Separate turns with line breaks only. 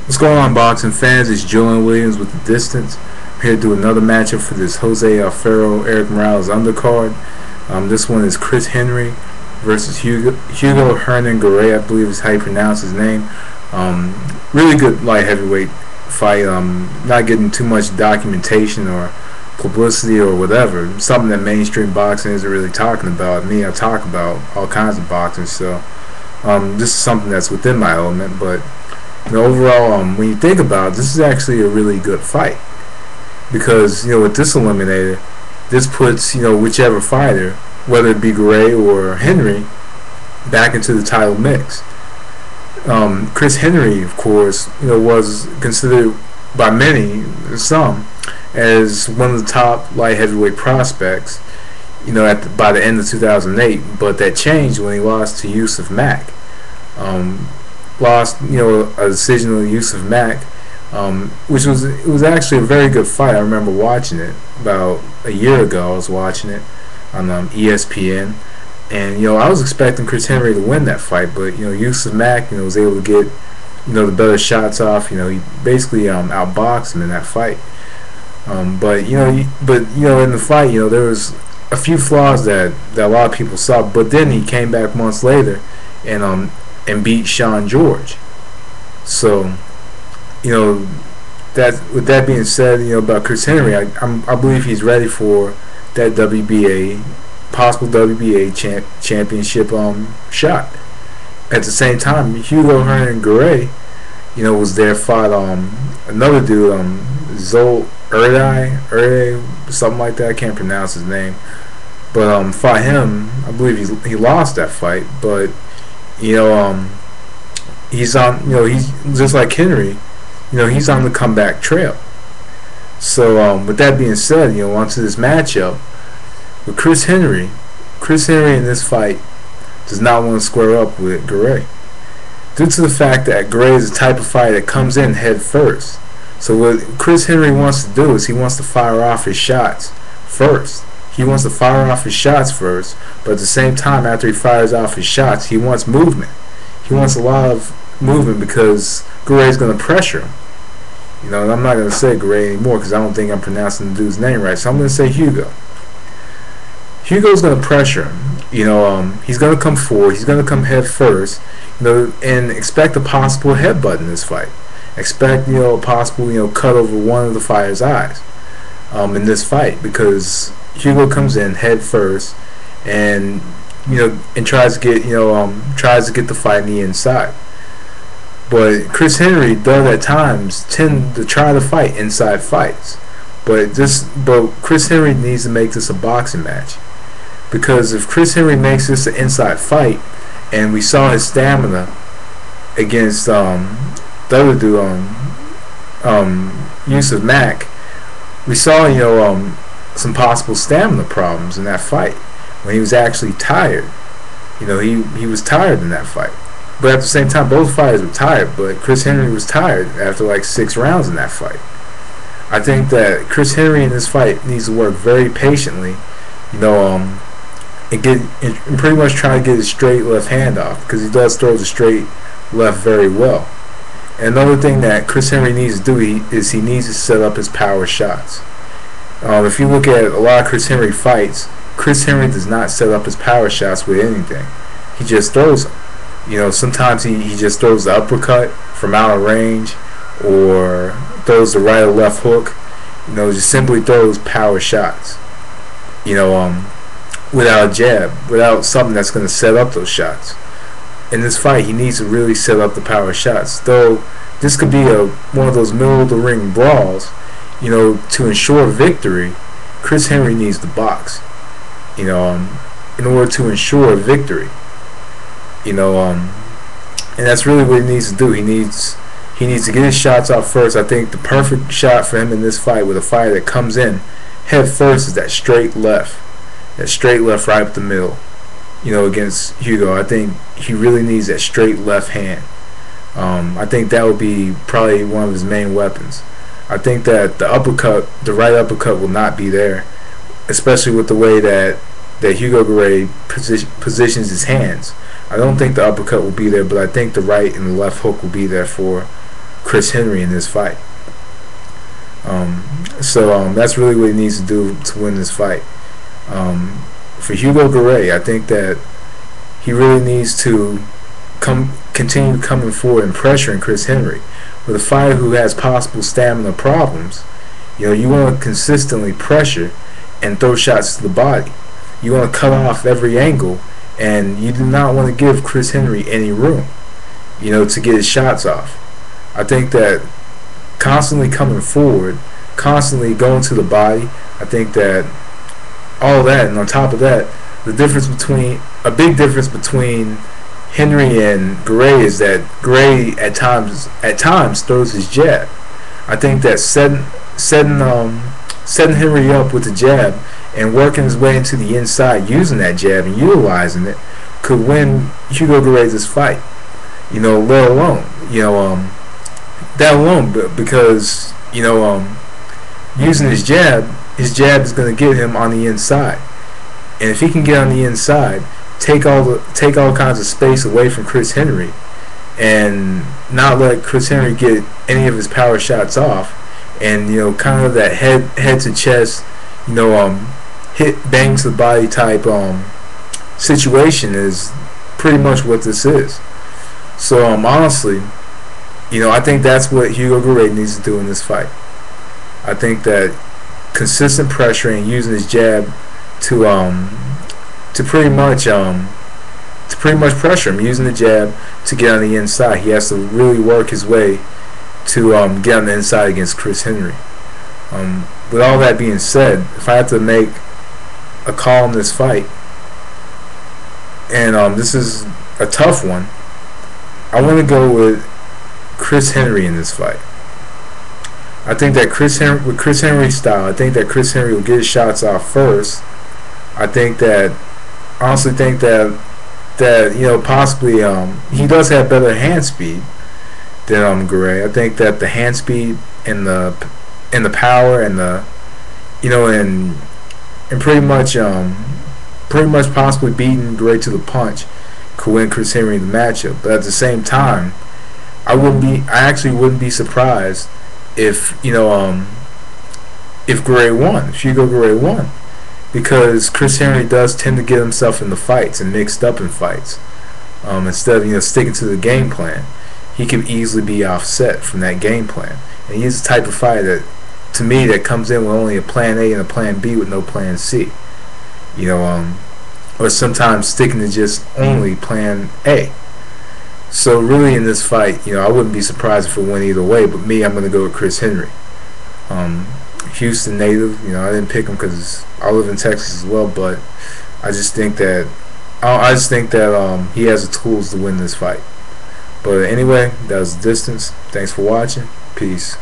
What's going on, boxing fans? It's Julian Williams with The Distance. I'm here to do another matchup for this Jose Alfaro Eric Morales undercard. This one is Chris Henry versus Hugo Hernan Garay, I believe is how you pronounce his name. Really good light heavyweight fight. Not getting too much documentation or publicity or whatever. Something that mainstream boxing isn't really talking about. Me, I talk about all kinds of boxing, so this is something that's within my element, but overall, when you think about it, this is actually a really good fight because with this eliminator, this puts whichever fighter, whether it be Garay or Henry, back into the title mix. Chris Henry, of course, was considered by many, some, as one of the top light heavyweight prospects, by the end of 2008. But that changed when he lost to Yusuf Mack. Lost, a decision on Yusuf Mack, which was actually a very good fight. I remember watching it about a year ago. I was watching it on ESPN, and I was expecting Chris Henry to win that fight, but Yusuf Mack, was able to get the better shots off. He basically outboxed him in that fight. But in the fight, there was a few flaws that a lot of people saw. But then he came back months later and beat Sean George. So, that with that being said, about Chris Henry, I believe he's ready for that possible WBA championship shot. At the same time, Hugo Hernan Garay, was there, fought another dude, Zol Erde, something like that. I can't pronounce his name, but fought him. I believe he lost that fight, but he's on, he's just like Henry, he's on the comeback trail. So with that being said, onto this matchup with Chris Henry in this fight does not want to square up with Garay, due to the fact that Garay is the type of fighter that comes in head first. So what Chris Henry wants to do is he wants to fire off his shots first. He wants to fire off his shots first, but at the same time, after he fires off his shots, he wants movement. He wants a lot of movement because Garay's going to pressure him. And I'm not going to say Garay anymore because I don't think I'm pronouncing the dude's name right, so I'm going to say Hugo. Hugo's going to pressure him. He's going to come forward. He's going to come head first, and expect a possible headbutt in this fight. Expect, a possible, cut over one of the fighter's eyes in this fight, because Hugo comes in head first and and tries to get the fight in the inside. But Chris Henry does at times tend to try to fight inside fights. But Chris Henry needs to make this a boxing match, because if Chris Henry makes this an inside fight, and we saw his stamina against the other dude, Yusuf Mack, we saw some possible stamina problems in that fight when he was actually tired. He was tired in that fight. But at the same time, both fighters were tired, but Chris Henry was tired after like 6 rounds in that fight. I think that Chris Henry in this fight needs to work very patiently, and pretty much try to get his straight left hand off, because he does throw the straight left very well. And another thing that Chris Henry needs to do is he needs to set up his power shots. If you look at a lot of Chris Henry fights, Chris Henry does not set up his power shots with anything. He just throws them. Sometimes he just throws the uppercut from out of range, or throws the right or left hook. Just simply throws power shots. Without a jab, without something that's going to set up those shots. In this fight, he needs to really set up the power shots. Though this could be one of those middle of the ring brawls. To ensure victory, Chris Henry needs to box. In order to ensure victory. And that's really what he needs to do. He needs to get his shots off first. I think the perfect shot for him in this fight, with a fighter that comes in head first, is that straight left right up the middle. Against Hugo, I think he really needs that straight left hand. I think that would be probably one of his main weapons. I think that the right uppercut will not be there, especially with the way that Hugo Garay positions his hands. I don't think the uppercut will be there, but I think the right and the left hook will be there for Chris Henry in this fight. That's really what he needs to do to win this fight. For Hugo Garay, I think that he really needs to continue coming forward and pressuring Chris Henry. With a fighter who has possible stamina problems, you want to consistently pressure and throw shots to the body. You want to cut off every angle, and you do not want to give Chris Henry any room, to get his shots off. I think that constantly coming forward, constantly going to the body, I think that all that, and on top of that, a big difference between Henry and Garay is that Garay at times throws his jab. I think that setting Henry up with the jab and working his way into the inside using that jab and utilizing it could win Hugo Garay this fight. Let alone, that alone, because using his jab is going to get him on the inside, and if he can get on the inside, take all kinds of space away from Chris Henry, and not let Chris Henry get any of his power shots off, and kind of that head to chest, hit bang to the body type situation is pretty much what this is. So honestly, I think that's what Hugo Garay needs to do in this fight. I think that consistent pressure and using his jab to pretty much pressure him, using the jab to get on the inside. He has to really work his way to get on the inside against Chris Henry. With all that being said, if I had to make a call in this fight, and this is a tough one, I want to go with Chris Henry in this fight. I think that with Chris Henry's style, I think that Chris Henry will get his shots off first. I honestly think that possibly he does have better hand speed than Garay. I think that the hand speed and the power and the and pretty much possibly beating Garay to the punch could win Chris Henry the matchup. But at the same time, I actually wouldn't be surprised if Garay won, if Hugo Garay won, because Chris Henry does tend to get himself into fights and mixed up in fights. Instead of sticking to the game plan, he can easily be offset from that game plan. And he's the type of fighter that, to me, that comes in with only a plan A and a plan B with no plan C. Or sometimes sticking to just only plan A. So really in this fight, I wouldn't be surprised if it went either way, but me, I'm going to go with Chris Henry. Houston native, I didn't pick him because I live in Texas as well, but I just think that he has the tools to win this fight. But anyway, that was the distance. Thanks for watching. Peace.